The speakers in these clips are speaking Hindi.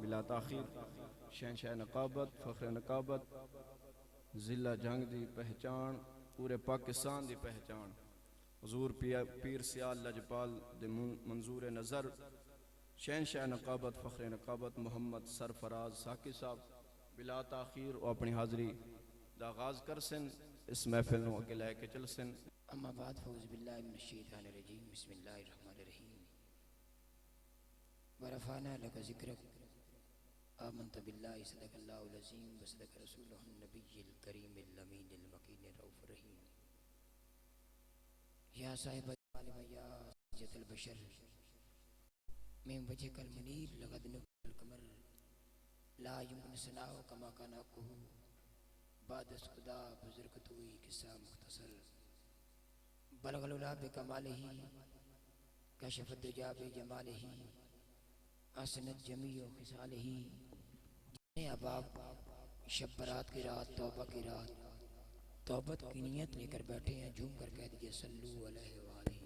बिला ताखीर शहनशाह नकाबत फ़ख्र नकाबत ज़िला जंग दी पहचान पूरे पाकिस्तान दी पहचान हुज़ूर पीर सियाल लजपाल दे मंजूर नज़र शहनशाह नकाबत फ़ख्र नकाबत मोहम्मद सरफराज साकी साहब बिला ताखीर और अपनी हाज़री दा आगाज़ कर सन इस महफिल नूं अगे लैके चल सन। अम्मा बाद फ़ौज़ बिल्लाहि मिनश शैतानिर रजीम बिस्मिल्लाहिर रहमानिर रहीम व रफ़अना लका ज़िक्रक आमनतु बिल्लाहि सदक़ल्लाहुल अज़ीम व सदक़ रसूलुहुन नबिय्युल करीमिल अमीनिल मकीनिर रऊफ़िर रहीम या साहिब अल या सज्जतल बशर मिन वजहिकल मुनीर लक़द नुक़िल क़मर ला युमकिन सनाउ कमा काना कुहू बादस खुदा बुजुर्ग तुई किस्सा मुख्तसर बलगल उला बिकमालिही कशफत दुजा बिजमालिही असनत जमीओ खिसालिही जिन्हें अबाब शब बरात की रात तौबा की रात तौबत की नियत लेकर बैठे हैं झूम कर कह दीजिए सल्लू अलैहि व आलिही।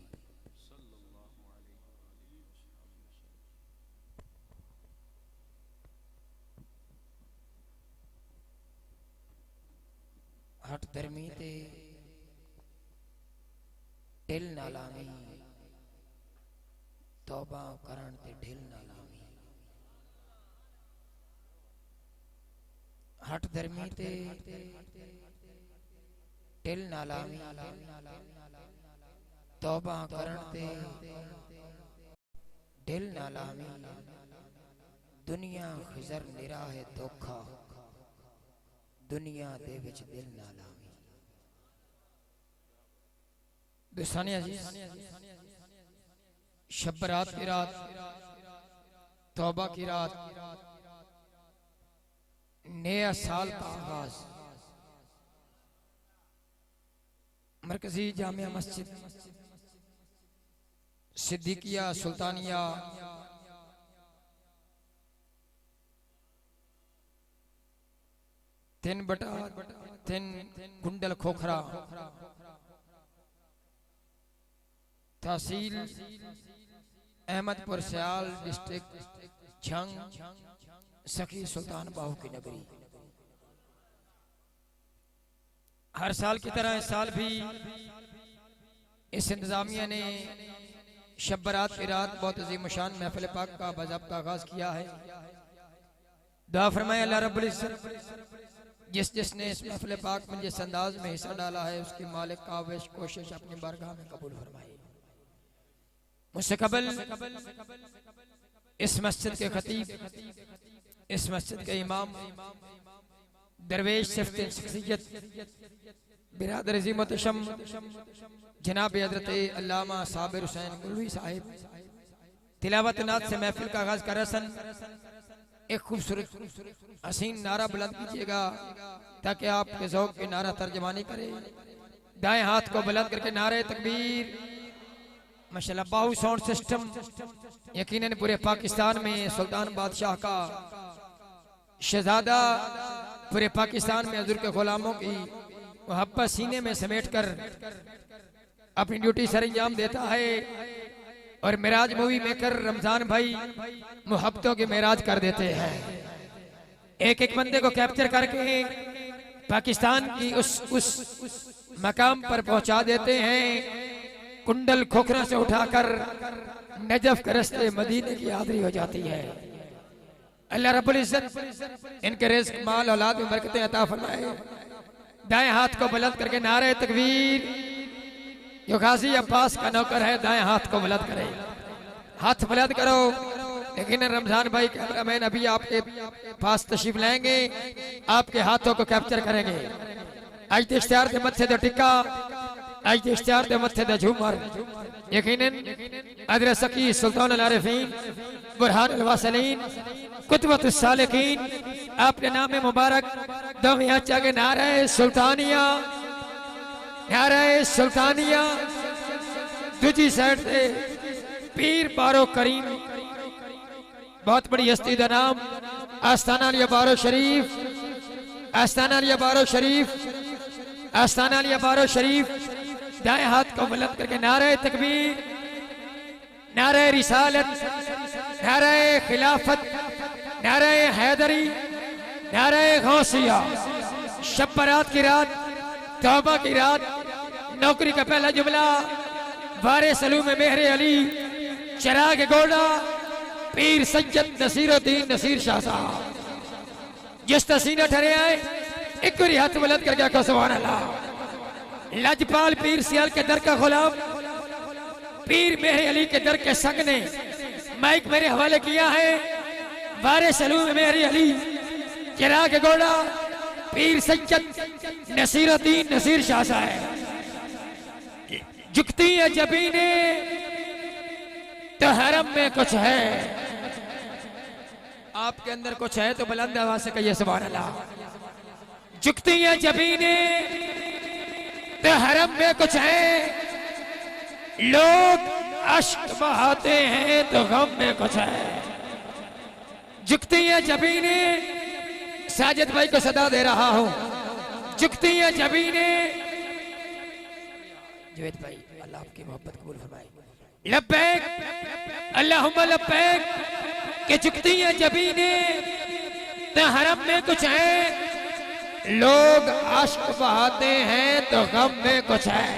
हट धर्मी ते ढिल ना लावी तौबा करण ते ढिल ना लावी हट धर्मी ते ढिल ना लावी तौबा करण ते ढिल ना लावी दुनिया खिजर निरा है धोखा दुनिया दे विच दिल ना लावी। दोस्तानी अजीज शब बरात की रात तौबा की रात नया साल का आगाज मरकजी जामिया मस्जिद सिद्दीकिया सुल्तानिया तीन कुंडल खोखरा तहसील अहमदपुर सियाल डिस्ट्रिक्ट झंग सखी सुल्तान बाहू की नगरी। हर साल की तरह इस साल भी इस इंतजामिया ने शब बरात की रात बहुत अजीम शान महफिल पाक का बाज़ाब्ता आगाज किया है। दुआ फरमाए अल्लाह रब्बुल इज्जत जिसने इस महफिल पाक में जिस अंदाज में हिस्सा डाला है उसकी मालिक काविश कोशिश अपनी बारगाह में कबूल फरमाए। मुझसे कबल इस मस्जिद के खतीब इस मस्जिद के इमाम दरवेश शख्सियत बिरादर अज़ीम मुहतशम जनाब हज़रत अल्लामा साबिर हुसैन गुलवी साहिब तिलावत नात से महफिल का आगाज कर रसन। एक खूबसूरत हसीन नारा बुलंद कीजिएगा ताकि आपके ज़ौक़ की नारा तर्जमानी करे। दाएं हाथ को बुलंद करके नारे तकबीर। माशाल्लाह बाहू साउंड सिस्टम यकीनन पूरे पाकिस्तान में सुल्तान बादशाह का शहजादा पूरे पाकिस्तान में हुज़ूर के गुलामों की मोहब्बत सीने में समेट कर अपनी ड्यूटी सर अंजाम देता है। और मेराज मूवी मेकर रमजान भाई मोहब्बतों के मेराज कर देते हैं। एक एक बंदे को कैप्चर करके पाकिस्तान की उस मकाम पर पहुंचा देते हैं। कुंडल खोखरा से उठाकर नजफ के रास्ते मदीने की हाज़िरी हो जाती है। अल्लाह रब्बुल इज्जत इनके रिज़्क़ माल औलाद में बरकतें अता फरमाए। दाएं हाथ को बुलंद करके नारे तकबीर। जो गाजी अब्बास का नौकर है दाएं हाथ को बुलंद करे। हाथ बुलंद करो। लेकिन रमजान भाई कैमरामैन अभी आपके पास तशरीफ लाएंगे आपके हाथों को कैप्चर करेंगे। आज तो इश्तिहार दे मत्थे दे टिक्का आज तो इश्तिहार दे मत्थे दे झूमर यकीनन हज़रत सकी सुल्तान अल आरिफीन बुरहान अल वासिलीन कुतबत सालिकीन आपके नाम मुबारक दो यहाँ चाहे नारा सुल्तानिया नारा सुल्तानिया। दूसरी साइड से पीर बारो करीम बहुत बड़ी हस्ती का नाम आस्थाना लिया बारो शरीफ आस्थाना लिया बारो शरीफ आस्थाना लिया बारो शरीफ। दाएं हाथ को बुलंद करके नारे तकबीर नारे रिसालत नारे खिलाफत नारे हैदरी, नारे गौसिया, शब बारात की रात, तौबा की रात, नौकरी का पहला जुमला, वारे सलूम मेहरे अली, चिराग गोड़ा, पीर सैयद नसीरुद्दीन नसीर शाह साहब। जिस तसीना ठहरे आए एक बारी हाथ बुलंद करके आखो सुभान अल्लाह। लजपाल पीर सियाल के दर का गुलाम, पीर मेहरे अली के दर के संग ने माइक मेरे हवाले किया है। वारे सलूम मेहरे अली, चिराग गोड़ा, पीर सैयद नसीरुद्दीन नसीर शाह साहब। झुकती है जबीने तो हरम में कुछ है, आपके अंदर कुछ है तो बुलंद आवाज से कहिए सुभान अल्लाह। झुकती है जबीने तो हरम में कुछ है, लोग अश्क बहाते हैं तो गम में कुछ है। झुकती है जबीने, साजिद भाई को सदा दे रहा हूं, झुकती है जबीने। जुवेद भाई अल्लाह आपकी मोहब्बत कबूल फरमाए। लब्बैक अल्लाहुम्मा लब्बैक के झुकती है जबीने तो हरम में कुछ है, लोग अश्क बहाते हैं तो गम में कुछ है।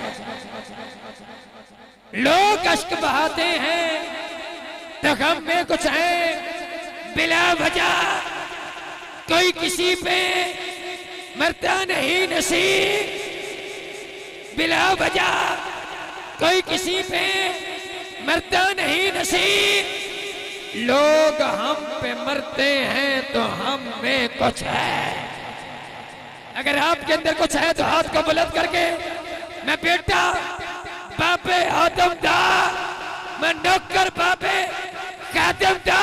लोग अश्क बहाते हैं तो गम में कुछ है। बिला वजह कोई किसी पे मरता नहीं नसीब, बिला वजह कोई किसी पे मरता नहीं नसीब। लोग हम पे मरते हैं तो हम में कुछ है। अगर आपके अंदर कुछ है तो हाथ को बुलंद करके, मैं बेटा बापे आदम दा, मैं नौकर बापे कादम दा।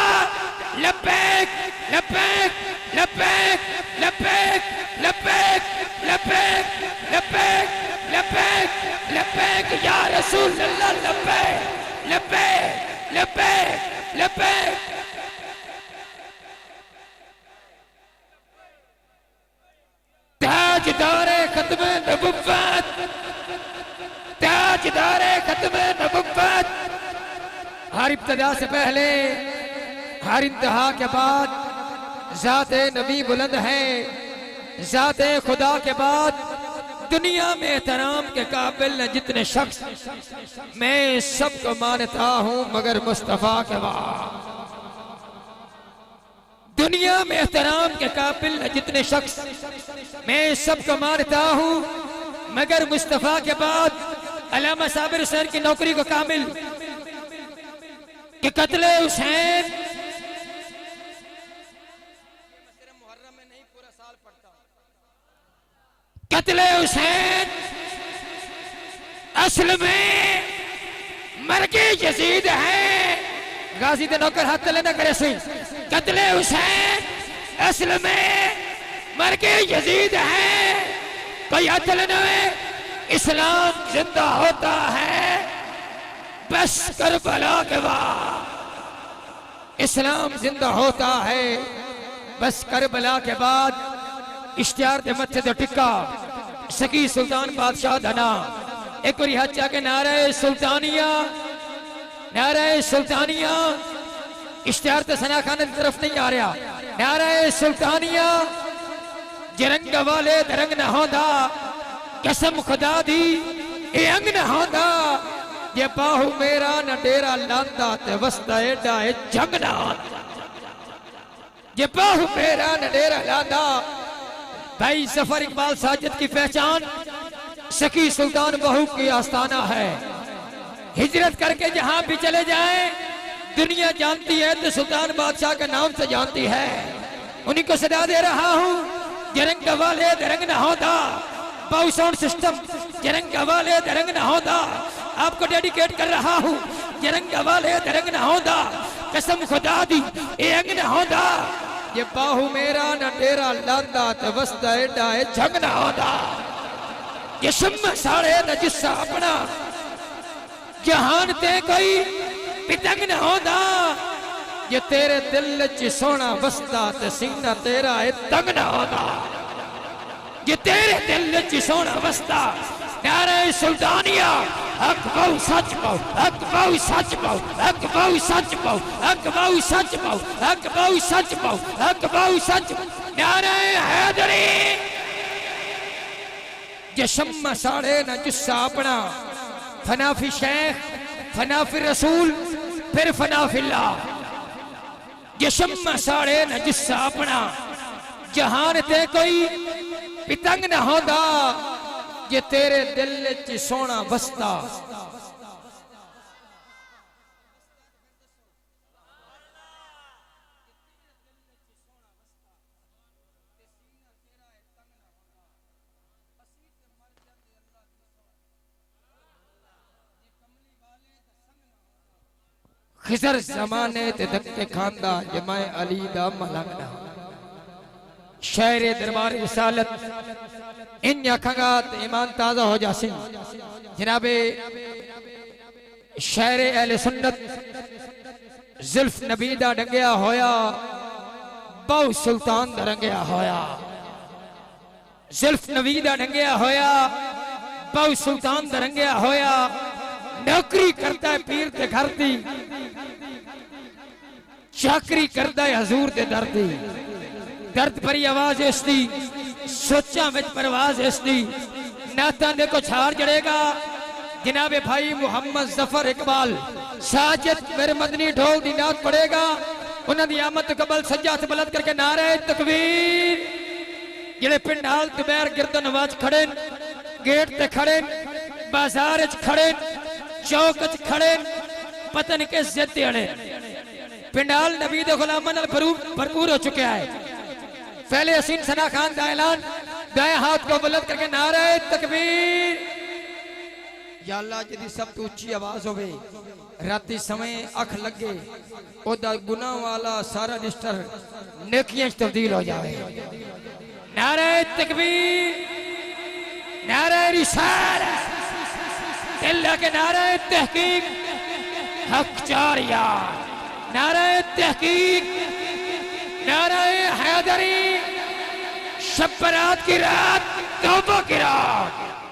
लब्बैक लब्बैक लब्बैक लब्बैक लब्बैक लब्बैक लब्बैक लब्बैक लब्बैक या रसूल अल्लाह। लब्बैक लब्बैक लब्बैक लब्बैक। ताजदारे खत्मे नबुव्वत, ताजदारे खत्मे नबुव्वत। हर इब्तिदा से पहले हर इंतहा के बाद ज़ाते नबी बुलंद है। ज़ाते खुदा के बाद दुनिया में एहतराम के काबिल न जितने शख्स, मैं सबको मानता हूं मगर मुस्तफा के बाद। दुनिया में एहतराम के काबिल न जितने शख्स, मैं सबको मानता हूं मगर मुस्तफा के बाद। अल्लामा साबिर हुसैन की नौकरी को कामिल कि कत्ले हुसैन कत्ले हुसैन असल में मरके यजीद है। गाजी दे नौकर हाथ तले ना करे सी। कत्ले हुसैन असल में मरके यजीद है। कोई हाथ तले ना इस्लाम जिंदा होता है बस करबला के बाद। इस्लाम जिंदा होता है बस करबला के बाद। इश्तिहार दे मत्थे तो टिक्का सकी सुल्तान बादशाह धना। एक बार हाथ जाके नारे सुल्तानिया, नारे सुल्तानिया। इश्तिहार तो सना खान की तरफ नहीं आ रहा। नारे सुल्तानिया। जरंग वाले दरंग न होंदा, कसम खुदा दी ए अंग न होंदा। ये बाहू मेरा न डेरा लांदा ते वस्ता एडा ए जंग न होंदा। ये बाहू मेरा न डेरा लांदा। भाई जफर इकबाल साजिद की पहचान सकी सुल्तान बहू की आस्थाना है। हिजरत करके जहां भी चले जाएं दुनिया जानती है तो सुल्तान बादशाह के नाम से जानती है। उन्हीं को सदा दे रहा हूं। जरंग वाले दरंग न होता, बाउ साउंड सिस्टम जरंग वाले दरंग न होता। आपको डेडिकेट कर रहा हूं। जरंग वाले दरंग न होता, कसम खुदा दी ए अंग न होता। ये बाहू मेरा न डेरा लांदा ते वस्ता एडा ए जंग न होता। ये शम्मा साड़े न जिस्सा अपना जहान ते कोई पितंग न होता। ये तेरे दिल च सोना वस्ता ते सीना तेरा ए तंग न होता। ये तेरे दिल च सोना वस्ता। नारे सुल्तानिया, हक बहु सच बहु हक बहु सच बहु हक बहु सच बहु हक बहु सच बहु हक बहु सच बहु हक बहु सच नारे हैदरी जशम साड़े न जुस्सा अपना फना फी शेख फना फी रसूल फिर फना फिल्लाह जशम साड़े न जुस्सा अपना जहान ते कोई पितंग न होंदा जे तेरे दिल च सोना बसता खिजर जमाने ते धक्के खांदा जे मैं अली दा मलंगना शेरे दरबार रिसालत इन अखंगा ईमान ताजा हो जासी जनाबे शेरे अहले सुन्नत जुल्फ नबी दा डंगया होया बहु सुल्तान दा रंगया होया जुल्फ नबी दा डंगया होया बहु सुल्तान दा रंगया होया नौकरी करता है पीर ते घर दी चाकरी करता है हजूर दे दर्दी दर्द भरी आवाज इसकी सोचा में परवाज इसकी नाता दे को छाड़ जड़ेगा जनाबे भाई मोहम्मद जफर इकबाल साजिद मेरे मदनी ढोल दी नात पड़ेगा उन्होंने आमद कबल सज्जा से बुलंद करके नारे तकबीर जेड़े पिंडाल दुबैर गिरदन नवाज खड़े गेट ते खड़े बाजार च खड़े चौक च खड़े पतन के जिद्दे अड़े पिंडाल नबी दे गुलामां नाल भरपूर हो चुका है पहले हसीन सना खान का ऐलान दाएं हाथ को बुलंद करके नारे तकबीर या अल्लाह जिदी सब तो ऊंची आवाज होवे राती समय अख लगे ओदा गुनाह वाला सारा रजिस्टर नेकियां च तब्दील हो जाए नारे तकबीर नारे रिसालत अल्लाह के नारे तहकीक हक चारिया नारे तहकीक नारे हैदरी शब बरात की रात तौबा की रात